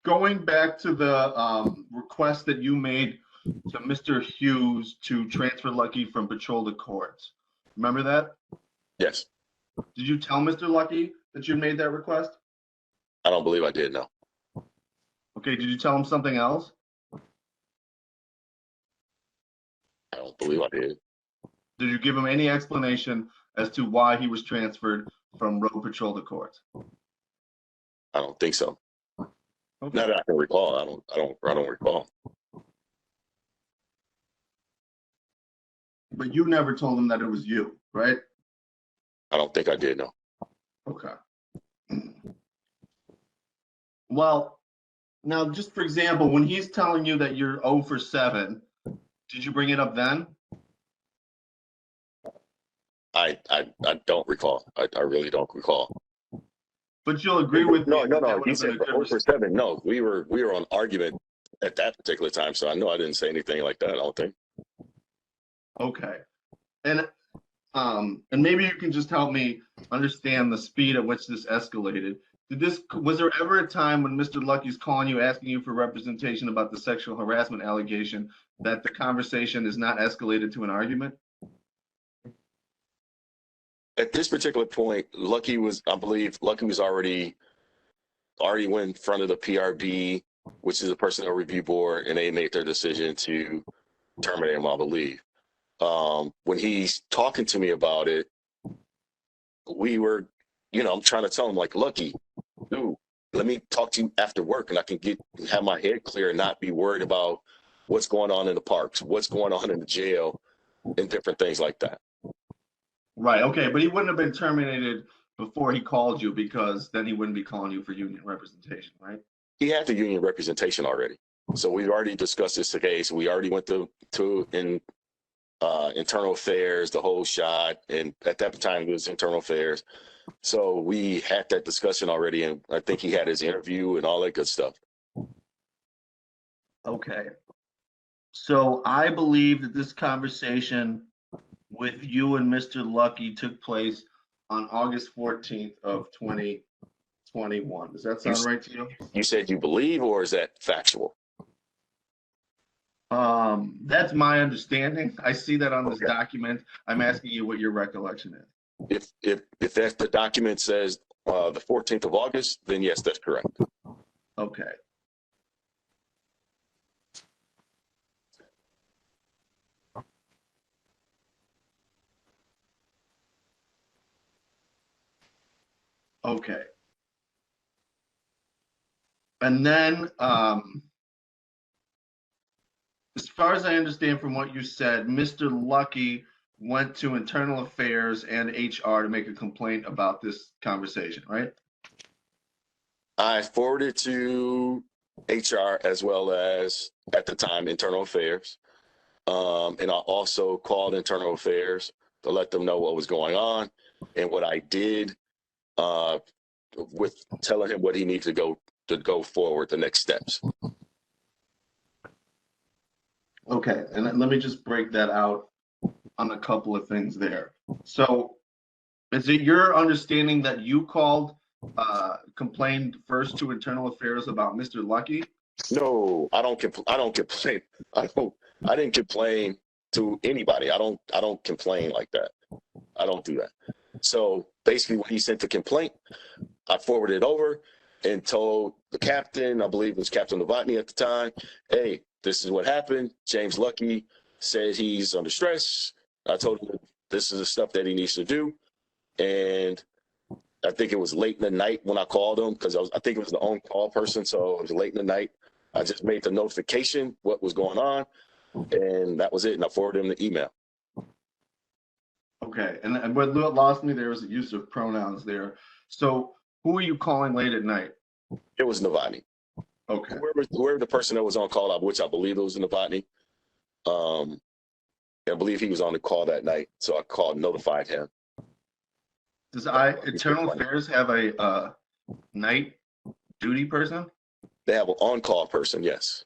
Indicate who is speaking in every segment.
Speaker 1: going back to the request that you made to Mr. Hughes to transfer Lucky from patrol to courts. Remember that?
Speaker 2: Yes.
Speaker 1: Did you tell Mr. Lucky that you made that request?
Speaker 2: I don't believe I did, no.
Speaker 1: Okay, did you tell him something else?
Speaker 2: I don't believe I did.
Speaker 1: Did you give him any explanation as to why he was transferred from road patrol to courts?
Speaker 2: I don't think so.
Speaker 1: Okay.
Speaker 2: Not that I can recall. I don't recall.
Speaker 1: But you never told him that it was you, right?
Speaker 2: I don't think I did, no.
Speaker 1: Okay. Well, now just for example, when he's telling you that you're 0 for 7, did you bring it up then?
Speaker 2: I don't recall. I really don't recall.
Speaker 1: But you'll agree with me.
Speaker 2: No. He said 0 for 7. No, we were on argument at that particular time, so I know I didn't say anything like that. I don't think.
Speaker 1: Okay. And maybe you can just help me understand the speed at which this escalated. Was there ever a time when Mr. Lucky's calling you, asking you for representation about the sexual harassment allegation, that the conversation is not escalated to an argument?
Speaker 2: At this particular point, I believe Lucky was already went in front of the PRB, which is a personnel review board, and they made their decision to terminate him, I believe. When he's talking to me about it, we were, I'm trying to tell him, like, Lucky, dude, let me talk to you after work, and I can have my head clear and not be worried about what's going on in the parks, what's going on in the jail, and different things like that.
Speaker 1: Right. Okay. But he wouldn't have been terminated before he called you, because then he wouldn't be calling you for union representation, right?
Speaker 2: He had the union representation already. So we've already discussed this case. We already went to internal affairs, the whole shot. And at that time, it was internal affairs. So we had that discussion already. And I think he had his interview and all that good stuff.
Speaker 1: Okay. So I believe that this conversation with you and Mr. Lucky took place on August 14th of 2021. Does that sound right to you?
Speaker 2: You said you believe, or is that factual?
Speaker 1: That's my understanding. I see that on this document. I'm asking you what your recollection is.
Speaker 2: If that's the document says the 14th of August, then yes, that's correct.
Speaker 1: Okay. Okay. And then, as far as I understand from what you said, Mr. Lucky went to internal affairs and HR to make a complaint about this conversation, right?
Speaker 2: I forwarded to HR as well as, at the time, internal affairs. And I also called internal affairs to let them know what was going on and what I did with telling him what he needs to go forward, the next steps.
Speaker 1: Okay, and let me just break that out on a couple of things there. So is it your understanding that you complained first to internal affairs about Mr. Lucky?
Speaker 2: No, I don't complain. I didn't complain to anybody. I don't complain like that. I don't do that. So basically when he sent the complaint, I forwarded it over and told the captain, I believe it was Captain Gladney at the time, hey, this is what happened. James Lucky said he's under stress. I told him this is the stuff that he needs to do. And I think it was late in the night when I called him, because I think it was the on-call person, so it was late in the night. I just made the notification what was going on, and that was it. And I forwarded him the email.
Speaker 1: Okay, and what lost me there was the use of pronouns there. So who are you calling late at night?
Speaker 2: It was Novotny.
Speaker 1: Okay.
Speaker 2: Whoever the person that was on call, which I believe it was Novotny. I believe he was on the call that night, so I called, notified him.
Speaker 1: Does Internal Affairs have a night duty person?
Speaker 2: They have an on-call person, yes.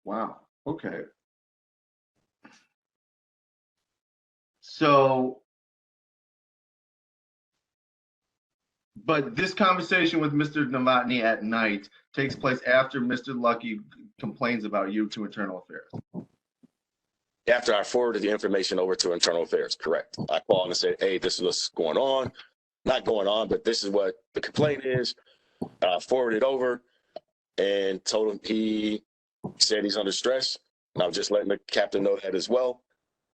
Speaker 1: Wow. Okay. So But this conversation with Mr. Novotny at night takes place after Mr. Lucky complains about you to Internal Affairs.
Speaker 2: After I forwarded the information over to Internal Affairs, correct. I called and said, hey, this is what's going on. Not going on, but this is what the complaint is. I forwarded over and told him, he said he's under stress. And I was just letting the captain know that as well.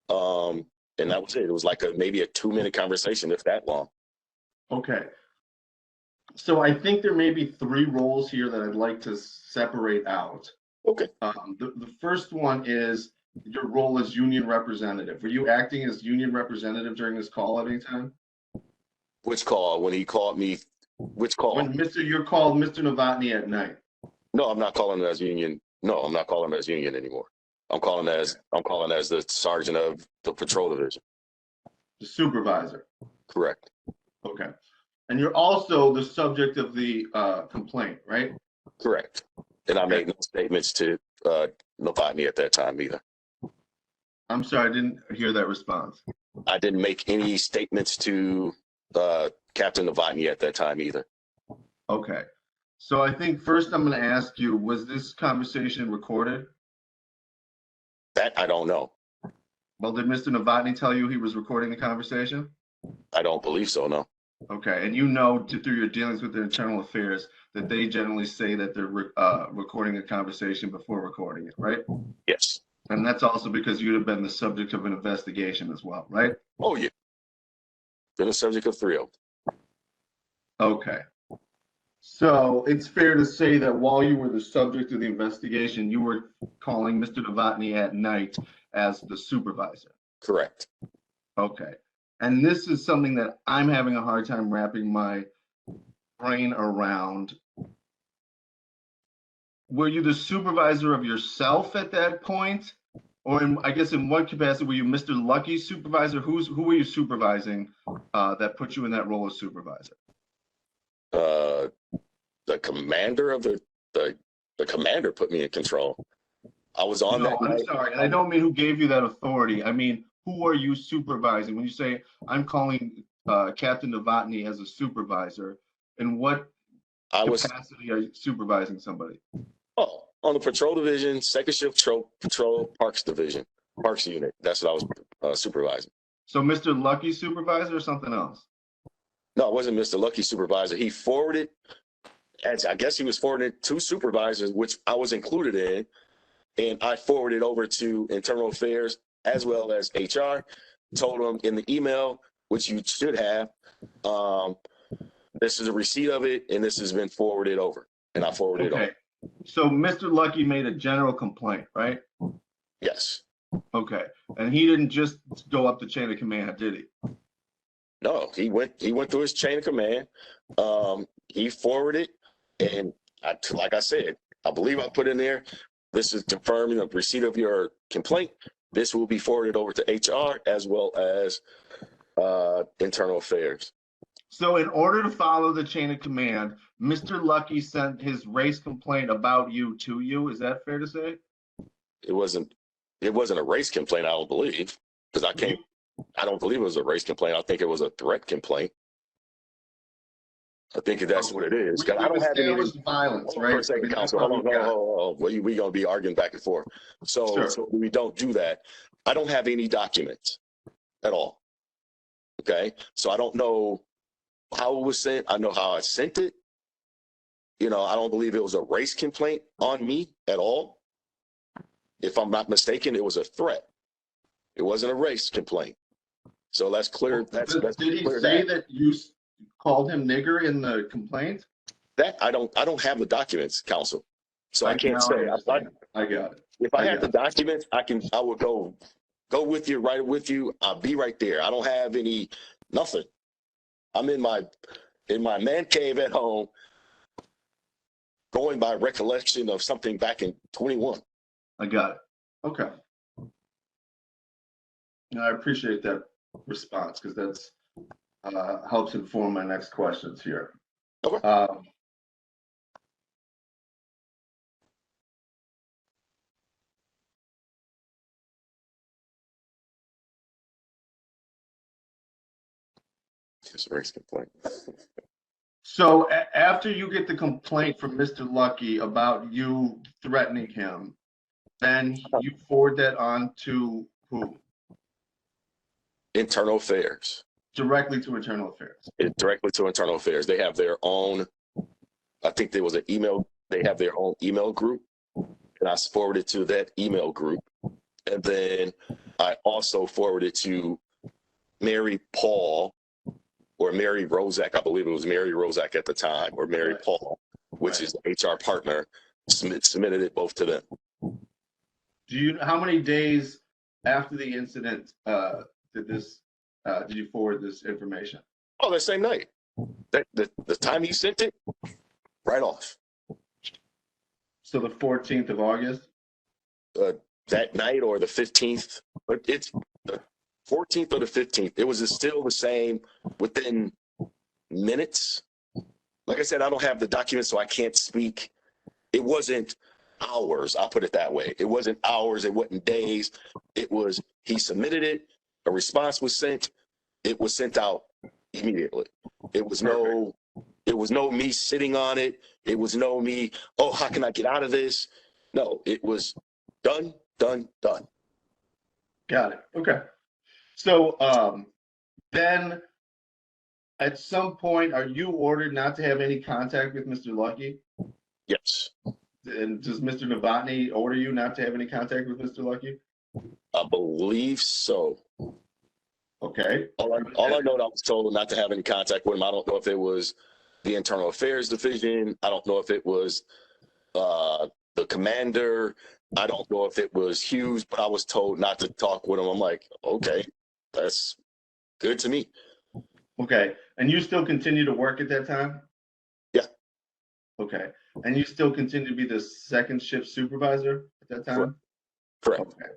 Speaker 2: And that was it. It was like maybe a 2-minute conversation, if that long.
Speaker 1: Okay. So I think there may be 3 roles here that I'd like to separate out.
Speaker 2: Okay.
Speaker 1: The first one is your role as union representative. Were you acting as union representative during this call at any time?
Speaker 2: Which call? When he called me? Which call?
Speaker 1: When you called Mr. Novotny at night.
Speaker 2: No, I'm not calling him as union. No, I'm not calling him as union anymore. I'm calling as the sergeant of the patrol division.
Speaker 1: The supervisor.
Speaker 2: Correct.
Speaker 1: Okay. And you're also the subject of the complaint, right?
Speaker 2: Correct. And I made no statements to Novotny at that time either.
Speaker 1: I'm sorry, I didn't hear that response.
Speaker 2: I didn't make any statements to Captain Novotny at that time either.
Speaker 1: Okay. So I think first I'm going to ask you, was this conversation recorded?
Speaker 2: That I don't know.
Speaker 1: Well, did Mr. Novotny tell you he was recording the conversation?
Speaker 2: I don't believe so, no.
Speaker 1: Okay, and you know through your dealings with their internal affairs that they generally say that they're recording a conversation before recording it, right?
Speaker 2: Yes.
Speaker 1: And that's also because you'd have been the subject of an investigation as well, right?
Speaker 2: Oh, yeah. Been a subject of 3 of them.
Speaker 1: Okay. So it's fair to say that while you were the subject of the investigation, you were calling Mr. Novotny at night as the supervisor.
Speaker 2: Correct.
Speaker 1: Okay. And this is something that I'm having a hard time wrapping my brain around. Were you the supervisor of yourself at that point? Or I guess in what capacity were you Mr. Lucky's supervisor? Who were you supervising that put you in that role as supervisor?
Speaker 2: The commander of the commander put me in control. I was on that.
Speaker 1: No, I'm sorry. And I don't mean who gave you that authority. I mean, who are you supervising? When you say I'm calling Captain Novotny as a supervisor, in what capacity are you supervising somebody?
Speaker 2: Oh, on the patrol division, second shift patrol parks division, parks unit. That's what I was supervising.
Speaker 1: So Mr. Lucky's supervisor or something else?
Speaker 2: No, it wasn't Mr. Lucky's supervisor. He forwarded, as I guess he was forwarding 2 supervisors, which I was included in, and I forwarded over to Internal Affairs as well as HR. Told them in the email, which you should have, this is a receipt of it, and this has been forwarded over, and I forwarded it over.
Speaker 1: So Mr. Lucky made a general complaint, right?
Speaker 2: Yes.
Speaker 1: Okay. And he didn't just go up the chain of command, did he?
Speaker 2: No, he went through his chain of command. He forwarded, and like I said, I believe I put in there, this is confirming the receipt of your complaint. This will be forwarded over to HR as well as Internal Affairs.
Speaker 1: So in order to follow the chain of command, Mr. Lucky sent his race complaint about you to you. Is that fair to say?
Speaker 2: It wasn't a race complaint, I don't believe, because I don't believe it was a race complaint. I think it was a threat complaint. I think that's what it is. I don't have any
Speaker 1: violence, right?
Speaker 2: For a second, counsel. Hold on. We gonna be arguing back and forth. So we don't do that. I don't have any documents at all. Okay, so I don't know how it was sent. I know how I sent it. You know, I don't believe it was a race complaint on me at all. If I'm not mistaken, it was a threat. It wasn't a race complaint. So that's clear. Did
Speaker 1: he say that you called him nigger in the complaint?
Speaker 2: That I don't have the documents, counsel. So I can't say.
Speaker 1: I got it.
Speaker 2: If I had the documents, I would go with you, write it with you. I'll be right there. I don't have nothing. I'm in my man cave at home, going by recollection of something back in 21.
Speaker 1: I got it. Okay. I appreciate that response because that's helps inform my next questions here.
Speaker 2: Okay. It's a race complaint.
Speaker 1: So after you get the complaint from Mr. Lucky about you threatening him, then you forward that on to who?
Speaker 2: Internal Affairs.
Speaker 1: Directly to Internal Affairs.
Speaker 2: Directly to Internal Affairs. They have their own, I think there was an email, they have their own email group, and I forwarded to that email group. And then I also forwarded to Mary Paul, or Mary Rozak, I believe it was Mary Rozak at the time, or Mary
Speaker 1: Right.
Speaker 2: Paul, which is the HR partner, submitted it both to them.
Speaker 1: How many days after the incident did you forward this information?
Speaker 2: Oh, that same night. The time he sent it, right off.
Speaker 1: So the 14th of August?
Speaker 2: That night or the 15th, but it's the 14th or the 15th. It was still the same within minutes. Like I said, I don't have the documents, so I can't speak. It wasn't hours, I'll put it that way. It wasn't hours, it wasn't days. It was, he submitted it, a response was sent, it was sent out immediately. It was no me sitting on it. It was no me, oh, how can I get out of this? No, it was done.
Speaker 1: Got it. Okay. So then at some point, are you ordered not to have any contact with Mr. Lucky?
Speaker 2: Yes.
Speaker 1: And does Mr. Novotny order you not to have any contact with Mr. Lucky?
Speaker 2: I believe so.
Speaker 1: Okay.
Speaker 2: All I know, I was told not to have any contact with him. I don't know if it was the Internal Affairs Division. I don't know if it was the commander. I don't know if it was Hughes, but I was told not to talk with him. I'm like, okay, that's good to me.
Speaker 1: Okay. And you still continue to work at that time?
Speaker 2: Yeah.
Speaker 1: Okay. And you still continue to be the second shift supervisor at that time?
Speaker 2: Correct.
Speaker 1: Okay.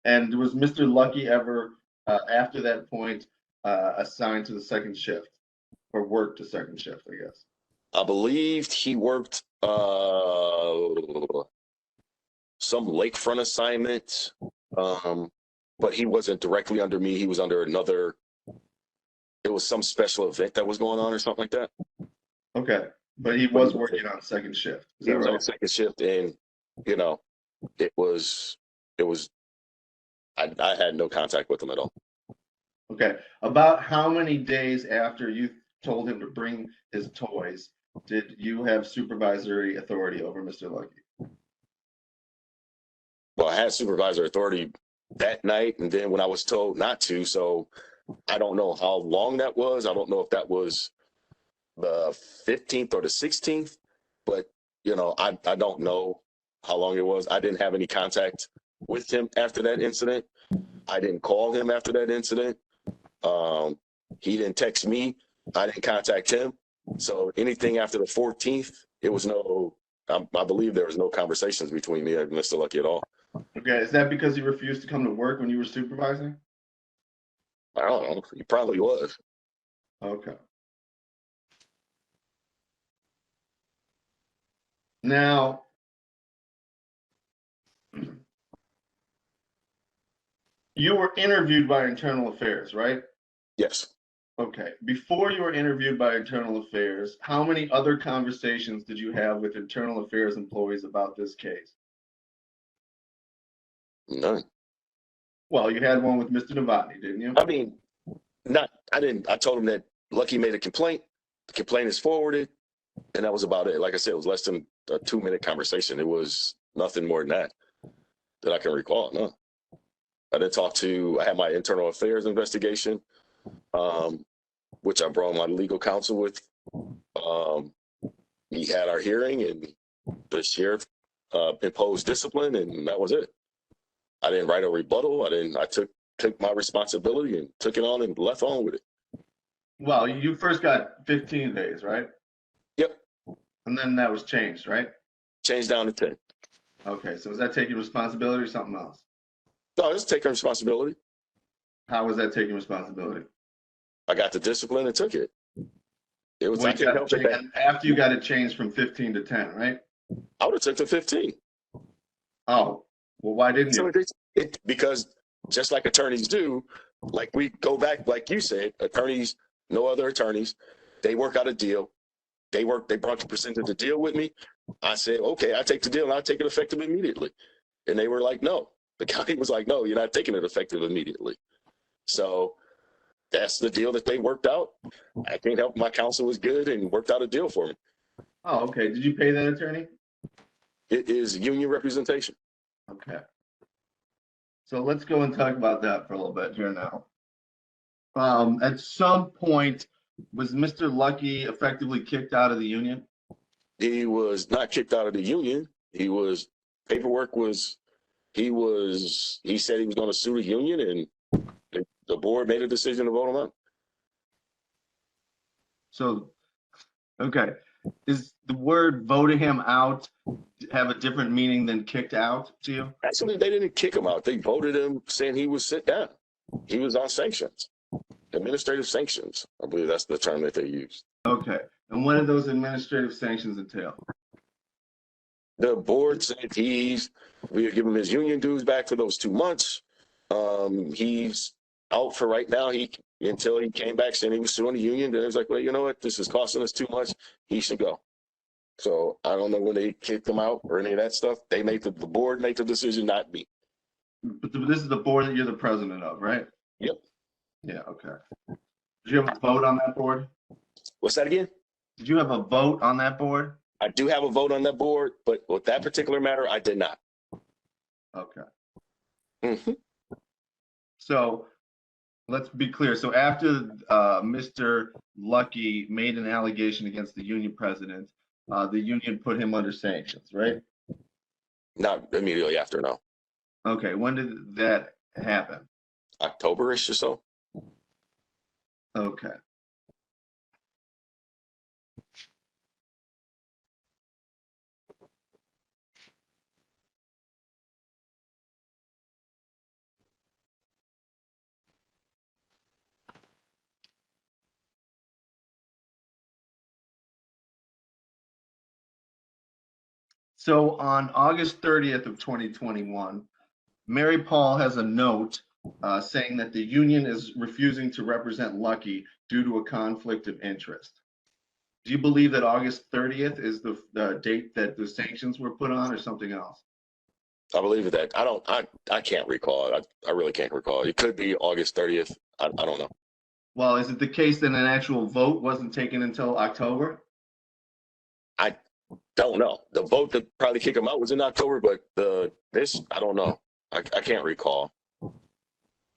Speaker 1: And was Mr. Lucky ever, after that point, assigned to the second shift or worked the second shift, I guess?
Speaker 2: I believed he worked some lakefront assignment, but he wasn't directly under me. He was under another. It was some special event that was going on or something like that.
Speaker 1: Okay, but he was working on second shift. Is
Speaker 2: He
Speaker 1: that
Speaker 2: was
Speaker 1: right?
Speaker 2: on second shift, and it was. I had no contact with him at all.
Speaker 1: Okay. About how many days after you told him to bring his toys did you have supervisory authority over Mr. Lucky?
Speaker 2: Well, I had supervisor authority that night, and then when I was told not to, so I don't know how long that was. I don't know if that was the 15th or the 16th, but I don't know how long it was. I didn't have any contact with him after that incident. I didn't call him after that incident. He didn't text me. I didn't contact him. So anything after the 14th, it was no. I believe there was no conversations between me and Mr. Lucky at all.
Speaker 1: Okay, is that because he refused to come to work when you were supervising?
Speaker 2: I don't know. He probably was.
Speaker 1: Okay. Now, you were interviewed by Internal Affairs, right?
Speaker 2: Yes.
Speaker 1: Okay. Before you were interviewed by Internal Affairs, how many other conversations did you have with Internal Affairs employees about this case?
Speaker 2: None.
Speaker 1: Well, you had one with Mr. Novotny, didn't you?
Speaker 2: I mean, I didn't. I told him that Lucky made a complaint. The complaint is forwarded, and that was about it. Like I said, it was less than a 2-minute conversation. It was nothing more than that I can recall. No. I had my internal affairs investigation, which I brought my legal counsel with. We had our hearing, and the sheriff imposed discipline, and that was it. I didn't write a rebuttal. I took my responsibility and took it on and left on with it.
Speaker 1: Well, you first got 15 days, right?
Speaker 2: Yep.
Speaker 1: And then that was changed, right?
Speaker 2: Changed down to 10.
Speaker 1: Okay, so is that taking responsibility or something else?
Speaker 2: No, it's taking responsibility.
Speaker 1: How was that taking responsibility?
Speaker 2: I got the discipline and took it. It was. I can't help it.
Speaker 1: And after you got it changed from 15 to 10, right?
Speaker 2: I would have took the 15.
Speaker 1: Oh, well, why didn't you?
Speaker 2: Because just like attorneys do, like we go back, like you said, attorneys, no other attorneys, they work out a deal. They brought the percentage of the deal with me. I said, okay, I take the deal and I take it effective immediately. And they were like, no. The county was like, no, you're not taking it effective immediately. So that's the deal that they worked out. I can't help my counsel was good and worked out a deal for me.
Speaker 1: Oh, okay. Did you pay that attorney?
Speaker 2: It is union representation.
Speaker 1: Okay. So let's go and talk about that for a little bit here now. At some point, was Mr. Lucky effectively kicked out of the union?
Speaker 2: He was not kicked out of the union. He said he was going to sue the union, and the board made a decision to vote him out.
Speaker 1: So, okay. Is the word voted him out have a different meaning than kicked out to you?
Speaker 2: Actually, they didn't kick him out. They voted him saying he was sit down. He was on sanctions, administrative sanctions. I believe that's the term that they used.
Speaker 1: Okay. And what do those administrative sanctions entail?
Speaker 2: The board said we would give him his union dues back for those 2 months. He's out for right now. Until he came back saying he was suing the union. Then it was like, well, you know what? This is costing us too much. He should go. So I don't know when they kicked him out or any of that stuff. The board made the decision, not me.
Speaker 1: But this is the board that you're the president of, right?
Speaker 2: Yep.
Speaker 1: Yeah, okay. Did you have a vote on that board?
Speaker 2: What's that again?
Speaker 1: Did you have a vote on that board?
Speaker 2: I do have a vote on that board, but with that particular matter, I did not.
Speaker 1: Okay.
Speaker 2: Mm-hmm.
Speaker 1: So let's be clear. So after Mr. Lucky made an allegation against the union president, the union put him under sanctions, right?
Speaker 2: Not immediately after, no.
Speaker 1: Okay. When did that happen?
Speaker 2: October-ish or so.
Speaker 1: Okay. So on August 30th of 2021, Mary Paul has a note saying that the union is refusing to represent Lucky due to a conflict of interest. Do you believe that August 30th is the date that the sanctions were put on, or something else?
Speaker 2: I believe that. I can't recall. I really can't recall. It could be August 30th. I don't know.
Speaker 1: Well, is it the case that an actual vote wasn't taken until October?
Speaker 2: I don't know. The vote to probably kick him out was in October, but this, I don't know. I can't recall.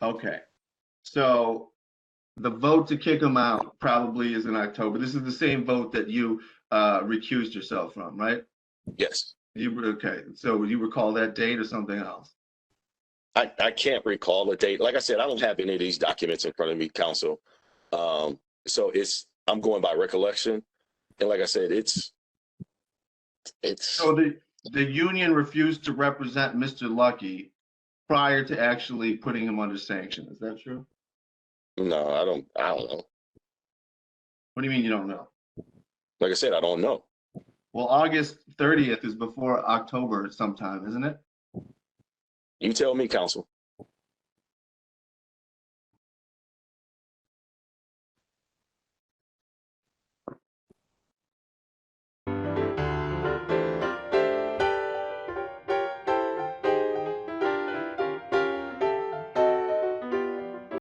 Speaker 1: Okay. So the vote to kick him out probably is in October. This is the same vote that you recused yourself from, right?
Speaker 2: Yes.
Speaker 1: Okay. So you recall that date or something else?
Speaker 2: I can't recall the date. Like I said, I don't have any of these documents in front of me, counsel. So I'm going by recollection. And like I said, it's.
Speaker 1: So the union refused to represent Mr. Lucky prior to actually putting him under sanction. Is that true?
Speaker 2: No, I don't know.
Speaker 1: What do you mean you don't know?
Speaker 2: Like I said, I don't know.
Speaker 1: Well, August 30th is before October sometime, isn't it?
Speaker 2: You tell me, counsel.